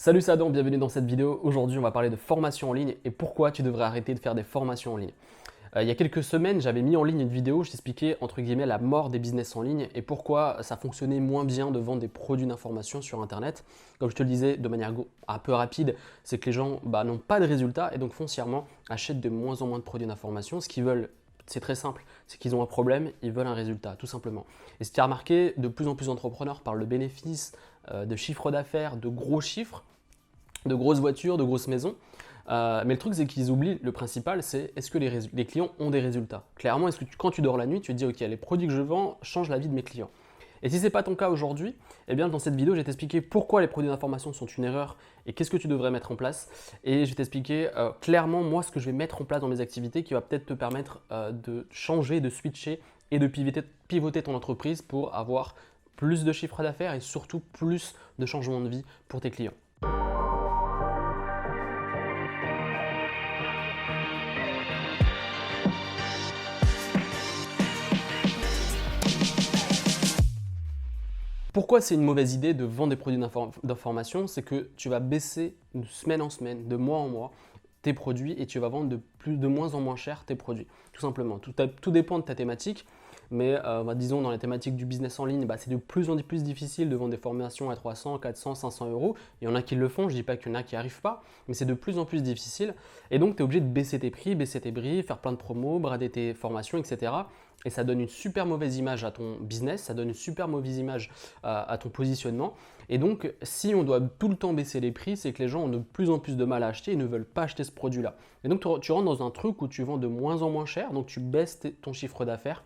Salut, c'est Adam, bienvenue dans cette vidéo. Aujourd'hui, on va parler de formation en ligne et pourquoi tu devrais arrêter de faire des formations en ligne. Il y a quelques semaines, j'avais mis en ligne une vidéo où je t'expliquais entre guillemets la mort des business en ligne et pourquoi ça fonctionnait moins bien de vendre des produits d'information sur Internet. Comme je te le disais de manière un peu rapide, c'est que les gens n'ont pas de résultats et donc foncièrement achètent de moins en moins de produits d'information. Ce qu'ils veulent, c'est très simple, c'est qu'ils ont un problème, ils veulent un résultat, tout simplement. Et si tu as remarqué, de plus en plus d'entrepreneurs parlent de bénéfices, de chiffre d'affaires, de gros chiffres, de grosses voitures, de grosses maisons. Mais le truc, c'est qu'ils oublient le principal, c'est est-ce que les clients ont des résultats? Clairement, est-ce que quand tu dors la nuit, tu te dis, ok, les produits que je vends changent la vie de mes clients. Et si ce n'est pas ton cas aujourd'hui, eh bien dans cette vidéo, je vais t'expliquer pourquoi les produits d'information sont une erreur et qu'est-ce que tu devrais mettre en place. Et je vais t'expliquer clairement, moi, ce que je vais mettre en place dans mes activités qui va peut-être te permettre de changer, de switcher et de pivoter ton entreprise pour avoir plus de chiffre d'affaires et surtout plus de changements de vie pour tes clients. Pourquoi c'est une mauvaise idée de vendre des produits d'information? C'est que tu vas baisser de semaine en semaine, de mois en mois, tes produits et tu vas vendre de moins en moins cher tes produits, tout simplement. Tout dépend de ta thématique, mais disons dans la thématique du business en ligne, c'est de plus en plus difficile de vendre des formations à 300, 400, 500 euros. Il y en a qui le font, je ne dis pas qu'il y en a qui n'y arrivent pas, mais c'est de plus en plus difficile. Et donc tu es obligé de baisser tes prix, baisser tes prix, faire plein de promos, brader tes formations, etc. Et ça donne une super mauvaise image à ton business, ça donne une super mauvaise image à ton positionnement. Et donc, si on doit tout le temps baisser les prix, c'est que les gens ont de plus en plus de mal à acheter et ne veulent pas acheter ce produit-là. Et donc, tu rentres dans un truc où tu vends de moins en moins cher, donc tu baisses ton chiffre d'affaires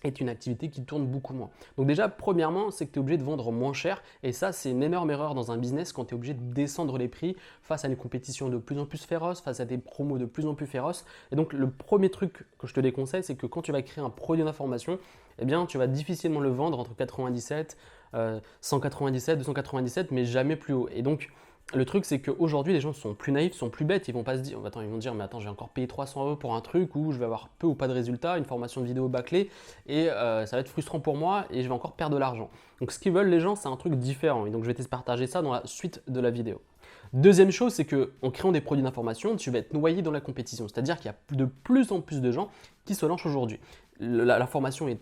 est une activité qui tourne beaucoup moins. Donc déjà, premièrement, c'est que tu es obligé de vendre moins cher et ça, c'est une énorme erreur dans un business quand tu es obligé de descendre les prix face à une compétition de plus en plus féroce, face à des promos de plus en plus féroces. Et donc, le premier truc que je te déconseille, c'est que quand tu vas créer un produit d'information, eh bien, tu vas difficilement le vendre entre 97, 197, 297, mais jamais plus haut. Et donc, le truc, c'est qu'aujourd'hui, les gens sont plus naïfs, sont plus bêtes. Ils vont pas se dire, ils vont dire, mais attends, j'ai encore payé 300 euros pour un truc où je vais avoir peu ou pas de résultats, une formation de vidéo bâclée, et ça va être frustrant pour moi et je vais encore perdre de l'argent. Donc, ce qu'ils veulent, les gens, c'est un truc différent. Et donc, je vais te partager ça dans la suite de la vidéo. Deuxième chose, c'est qu'en créant des produits d'information, tu vas être noyé dans la compétition. C'est-à-dire qu'il y a de plus en plus de gens qui se lancent aujourd'hui. La formation est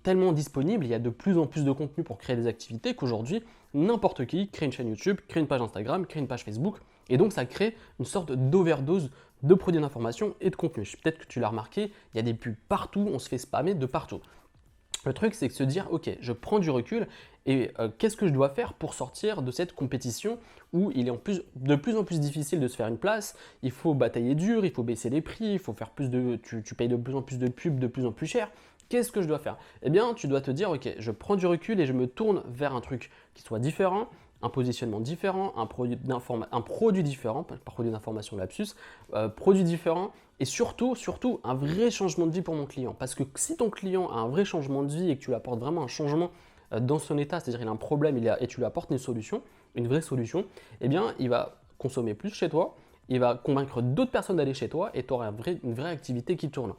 tellement disponible, il y a de plus en plus de contenu pour créer des activités qu'aujourd'hui, n'importe qui crée une chaîne YouTube, crée une page Instagram, crée une page Facebook, et donc ça crée une sorte d'overdose de produits d'information et de contenu. Peut-être que tu l'as remarqué, il y a des pubs partout, on se fait spammer de partout. Le truc, c'est de se dire, ok, je prends du recul et qu'est-ce que je dois faire pour sortir de cette compétition où il est de plus en plus difficile de se faire une place, il faut batailler dur, il faut baisser les prix, il faut faire tu payes de plus en plus de pubs, de plus en plus cher. Qu'est-ce que je dois faire? Eh bien, tu dois te dire, ok, je prends du recul et je me tourne vers un truc qui soit différent, un positionnement différent, un produit différent, pas produit d'information lapsus, produit différent et surtout, un vrai changement de vie pour mon client. Parce que si ton client a un vrai changement de vie et que tu lui apportes vraiment un changement dans son état, c'est-à-dire il a un problème et tu lui apportes une solution, une vraie solution, eh bien, il va consommer plus chez toi, il va convaincre d'autres personnes d'aller chez toi et tu auras une vraie activité qui tourne.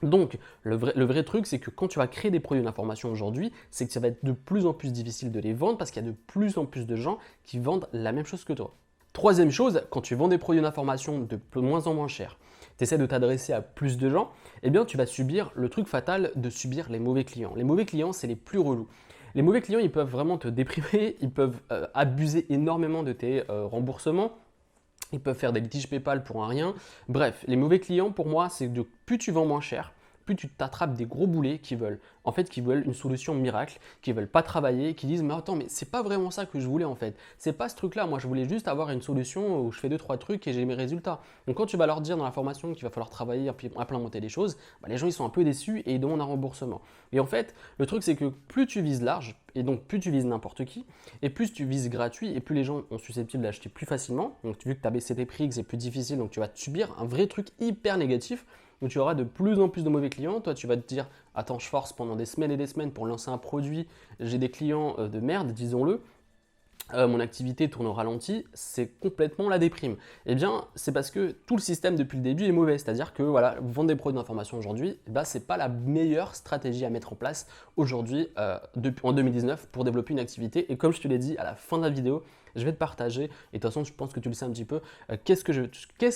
Donc, le vrai truc, c'est que quand tu vas créer des produits d'information aujourd'hui, c'est que ça va être de plus en plus difficile de les vendre parce qu'il y a de plus en plus de gens qui vendent la même chose que toi. Troisième chose, quand tu vends des produits d'information de moins en moins cher, tu essaies de t'adresser à plus de gens, eh bien tu vas subir le truc fatal de subir les mauvais clients. Les mauvais clients, c'est les plus relous. Les mauvais clients, ils peuvent vraiment te déprimer, ils peuvent abuser énormément de tes remboursements. Ils peuvent faire des litiges PayPal pour un rien. Bref, les mauvais clients, pour moi, c'est que plus tu vends moins cher, plus tu t'attrapes des gros boulets qui veulent une solution miracle, qui veulent pas travailler, qui disent mais attends, mais c'est pas vraiment ça que je voulais en fait. C'est pas ce truc-là. Moi, je voulais juste avoir une solution où je fais 2-3 trucs et j'ai mes résultats. Donc quand tu vas leur dire dans la formation qu'il va falloir travailler puis implémenter les choses, les gens ils sont un peu déçus et ils demandent un remboursement. Et en fait, le truc c'est que plus tu vises large et donc plus tu vises n'importe qui et plus tu vises gratuit et plus les gens sont susceptibles d'acheter plus facilement. Donc vu que tu as baissé tes prix, que c'est plus difficile, donc tu vas subir un vrai truc hyper négatif. Donc tu auras de plus en plus de mauvais clients. Toi, tu vas te dire, attends, je force pendant des semaines et des semaines pour lancer un produit. J'ai des clients de merde, disons-le. Mon activité tourne au ralenti, c'est complètement la déprime. Eh bien, c'est parce que tout le système depuis le début est mauvais. C'est-à-dire que voilà, vendre des produits d'information aujourd'hui, ce n'est pas la meilleure stratégie à mettre en place aujourd'hui en 2019 pour développer une activité. Et comme je te l'ai dit à la fin de la vidéo, Je vais te partager, et de toute façon, je pense que tu le sais un petit peu, qu'est-ce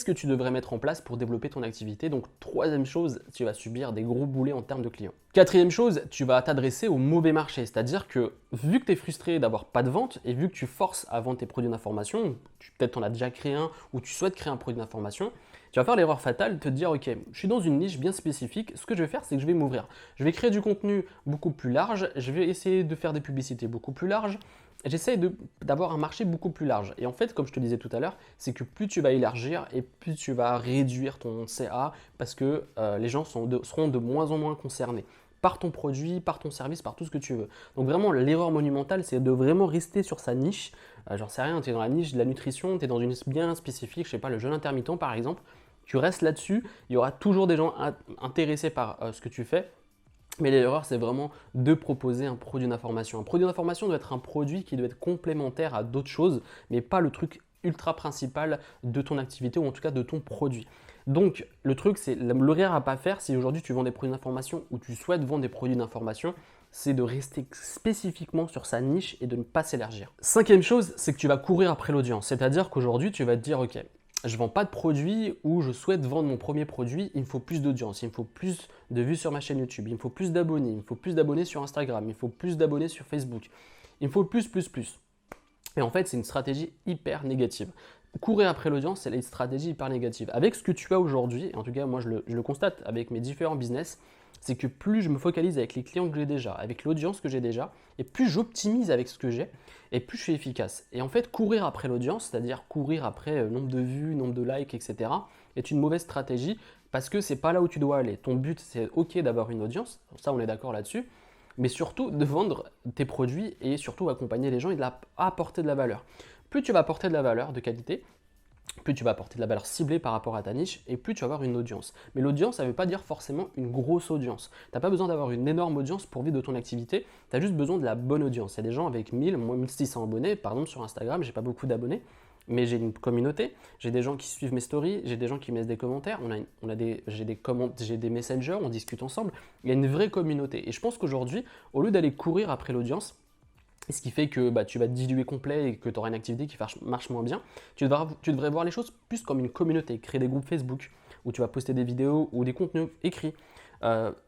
que tu devrais mettre en place pour développer ton activité. Donc, troisième chose, tu vas subir des gros boulets en termes de clients. Quatrième chose, tu vas t'adresser au mauvais marché, c'est-à-dire que vu que tu es frustré d'avoir pas de vente et vu que tu forces à vendre tes produits d'information, peut-être tu en as déjà créé un ou tu souhaites créer un produit d'information, tu vas faire l'erreur fatale de te dire ok, je suis dans une niche bien spécifique, ce que je vais faire c'est que je vais m'ouvrir. Je vais créer du contenu beaucoup plus large, je vais essayer de faire des publicités beaucoup plus larges, j'essaye d'avoir un marché beaucoup plus large. Et en fait, comme je te disais tout à l'heure, c'est que plus tu vas élargir et plus tu vas réduire ton CA parce que les gens seront de moins en moins concernés par ton produit, par ton service, par tout ce que tu veux. Donc vraiment, l'erreur monumentale, c'est de vraiment rester sur sa niche. J'en sais rien, tu es dans la niche de la nutrition, tu es dans une niche bien spécifique, je sais pas, le jeûne intermittent par exemple. Tu restes là-dessus, il y aura toujours des gens intéressés par ce que tu fais. Mais l'erreur, c'est vraiment de proposer un produit d'information. Un produit d'information doit être un produit qui doit être complémentaire à d'autres choses, mais pas le truc ultra principal de ton activité ou en tout cas de ton produit. Donc, le truc, c'est l'erreur à ne pas faire si aujourd'hui tu vends des produits d'information ou tu souhaites vendre des produits d'information, c'est de rester spécifiquement sur sa niche et de ne pas s'élargir. Cinquième chose, c'est que tu vas courir après l'audience. C'est-à-dire qu'aujourd'hui, tu vas te dire, ok, je ne vends pas de produit ou je souhaite vendre mon premier produit, il me faut plus d'audience, il me faut plus de vues sur ma chaîne YouTube, il me faut plus d'abonnés, il me faut plus d'abonnés sur Instagram, il me faut plus d'abonnés sur Facebook, il me faut plus. Et en fait, c'est une stratégie hyper négative. Courir après l'audience, c'est une stratégie hyper négative. Avec ce que tu as aujourd'hui, en tout cas moi je le constate avec mes différents business, c'est que plus je me focalise avec les clients que j'ai déjà, avec l'audience que j'ai déjà, et plus j'optimise avec ce que j'ai, et plus je suis efficace. Et en fait, courir après l'audience, c'est-à-dire courir après nombre de vues, nombre de likes, etc., est une mauvaise stratégie parce que c'est pas là où tu dois aller. Ton but, c'est ok d'avoir une audience, ça on est d'accord là-dessus, mais surtout de vendre tes produits et surtout accompagner les gens et apporter de la valeur. Plus tu vas apporter de la valeur de qualité, plus tu vas apporter de la valeur ciblée par rapport à ta niche et plus tu vas avoir une audience. Mais l'audience, ça ne veut pas dire forcément une grosse audience. Tu n'as pas besoin d'avoir une énorme audience pour vivre de ton activité, tu as juste besoin de la bonne audience. Il y a des gens avec 1000, moi 1600 abonnés, par exemple sur Instagram, j'ai pas beaucoup d'abonnés, mais j'ai une communauté, j'ai des gens qui suivent mes stories, j'ai des gens qui me laissent des commentaires, j'ai des messengers, on discute ensemble, il y a une vraie communauté. Et je pense qu'aujourd'hui, au lieu d'aller courir après l'audience, et ce qui fait que tu vas te diluer complet et que tu auras une activité qui marche moins bien, tu devrais voir les choses plus comme une communauté. Créer des groupes Facebook où tu vas poster des vidéos ou des contenus écrits.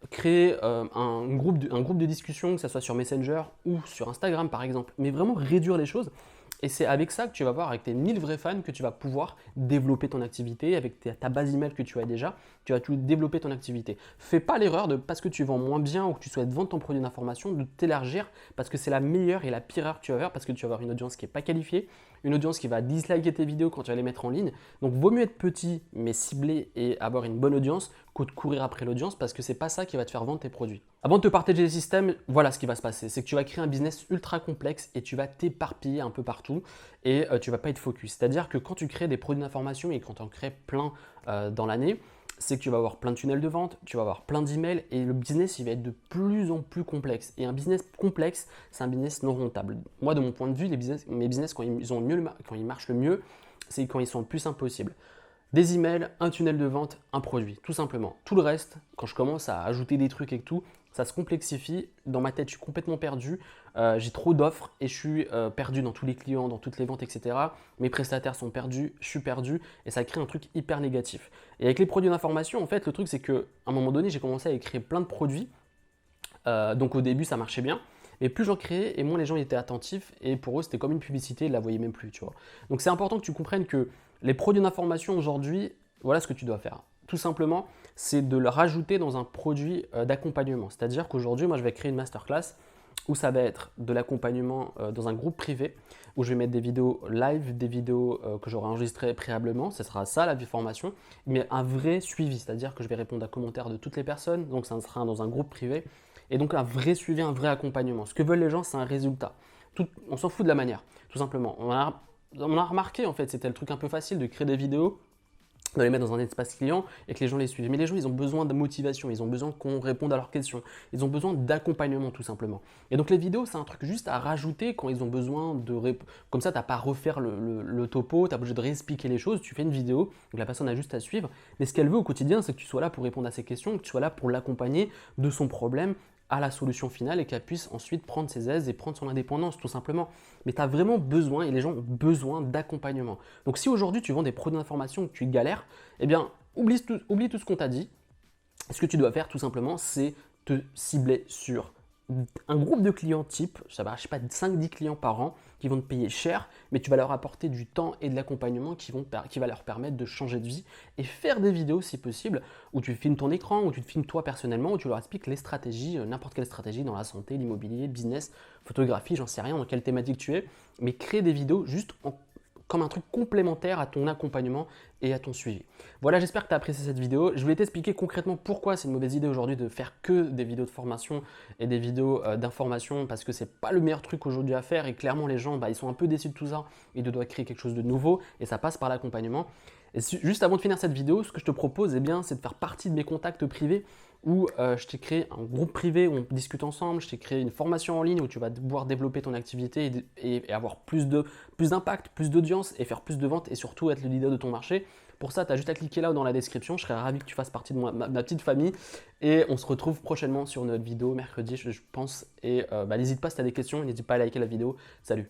Créer un groupe de discussion, que ce soit sur Messenger ou sur Instagram par exemple. Mais vraiment réduire les choses. Et c'est avec ça que tu vas voir, avec tes 1000 vrais fans, que tu vas pouvoir développer ton activité. Avec ta base email que tu as déjà, tu vas tout développer ton activité. Fais pas l'erreur de, parce que tu vends moins bien ou que tu souhaites vendre ton produit d'information, de t'élargir parce que c'est la meilleure et la pire erreur que tu vas faire parce que tu vas avoir une audience qui n'est pas qualifiée, une audience qui va disliker tes vidéos quand tu vas les mettre en ligne. Donc, vaut mieux être petit mais ciblé et avoir une bonne audience que de courir après l'audience parce que c'est pas ça qui va te faire vendre tes produits. Avant de te partager les systèmes, voilà ce qui va se passer. C'est que tu vas créer un business ultra complexe et tu vas t'éparpiller un peu partout et tu vas pas être focus. C'est-à-dire que quand tu crées des produits d'information et quand tu en crées plein dans l'année, c'est que tu vas avoir plein de tunnels de vente, tu vas avoir plein d'emails et le business il va être de plus en plus complexe. Et un business complexe, c'est un business non rentable. Moi, de mon point de vue, mes business, quand ils marchent le mieux, c'est quand ils sont le plus simples possible. Des emails, un tunnel de vente, un produit, tout simplement. Tout le reste, quand je commence à ajouter des trucs et tout, ça se complexifie. Dans ma tête, je suis complètement perdu. J'ai trop d'offres et je suis perdu dans tous les clients, dans toutes les ventes, etc. Mes prestataires sont perdus, je suis perdu et ça crée un truc hyper négatif. Et avec les produits d'information, en fait, le truc, c'est qu'à un moment donné, j'ai commencé à créer plein de produits. Donc au début, ça marchait bien. Mais plus j'en créais et moins les gens étaient attentifs et pour eux, c'était comme une publicité, ils ne la voyaient même plus, tu vois. Donc c'est important que tu comprennes que les produits d'information aujourd'hui, voilà ce que tu dois faire. Tout simplement, c'est de le rajouter dans un produit d'accompagnement. C'est-à-dire qu'aujourd'hui, moi, je vais créer une masterclass où ça va être de l'accompagnement dans un groupe privé où je vais mettre des vidéos live, des vidéos que j'aurai enregistrées préalablement. Ce sera ça la formation, mais un vrai suivi. C'est-à-dire que je vais répondre à commentaires de toutes les personnes. Donc ça sera dans un groupe privé. Et donc un vrai suivi, un vrai accompagnement. Ce que veulent les gens, c'est un résultat. On s'en fout de la manière, tout simplement. On a remarqué, en fait, c'était le truc un peu facile de créer des vidéos, de les mettre dans un espace client et que les gens les suivent. Mais les gens, ils ont besoin de motivation, ils ont besoin qu'on réponde à leurs questions, ils ont besoin d'accompagnement tout simplement. Et donc les vidéos, c'est un truc juste à rajouter quand ils ont besoin de... Comme ça, tu n'as pas à refaire le topo, tu n'as pas besoin de réexpliquer les choses, tu fais une vidéo, donc la personne a juste à suivre. Mais ce qu'elle veut au quotidien, c'est que tu sois là pour répondre à ses questions, que tu sois là pour l'accompagner de son problème à la solution finale et qu'elle puisse ensuite prendre ses aises et prendre son indépendance tout simplement. Mais tu as vraiment besoin et les gens ont besoin d'accompagnement. Donc si aujourd'hui tu vends des produits d'information que tu galères, eh bien oublie tout ce qu'on t'a dit. Ce que tu dois faire tout simplement, c'est te cibler sur un groupe de clients type, ça va, je sais pas, 5-10 clients par an qui vont te payer cher, mais tu vas leur apporter du temps et de l'accompagnement qui va leur permettre de changer de vie et faire des vidéos si possible où tu filmes ton écran, où tu te filmes toi personnellement, où tu leur expliques les stratégies, n'importe quelle stratégie dans la santé, l'immobilier, business, photographie, j'en sais rien, dans quelle thématique tu es, mais créer des vidéos juste comme un truc complémentaire à ton accompagnement et à ton suivi. Voilà, j'espère que tu as apprécié cette vidéo. Je voulais t'expliquer concrètement pourquoi c'est une mauvaise idée aujourd'hui de faire que des vidéos de formation et des vidéos d'information parce que c'est pas le meilleur truc aujourd'hui à faire et clairement les gens ils sont un peu déçus de tout ça. Ils doivent créer quelque chose de nouveau et ça passe par l'accompagnement. Et juste avant de finir cette vidéo, ce que je te propose, c'est de faire partie de mes contacts privés où je t'ai créé un groupe privé où on discute ensemble, je t'ai créé une formation en ligne où tu vas pouvoir développer ton activité et avoir plus d'impact, plus d'audience et faire plus de ventes et surtout être le leader de ton marché. Pour ça, tu as juste à cliquer là dans la description. Je serais ravi que tu fasses partie de ma petite famille et on se retrouve prochainement sur notre vidéo mercredi, je pense. Et n'hésite pas si tu as des questions, n'hésite pas à liker la vidéo. Salut!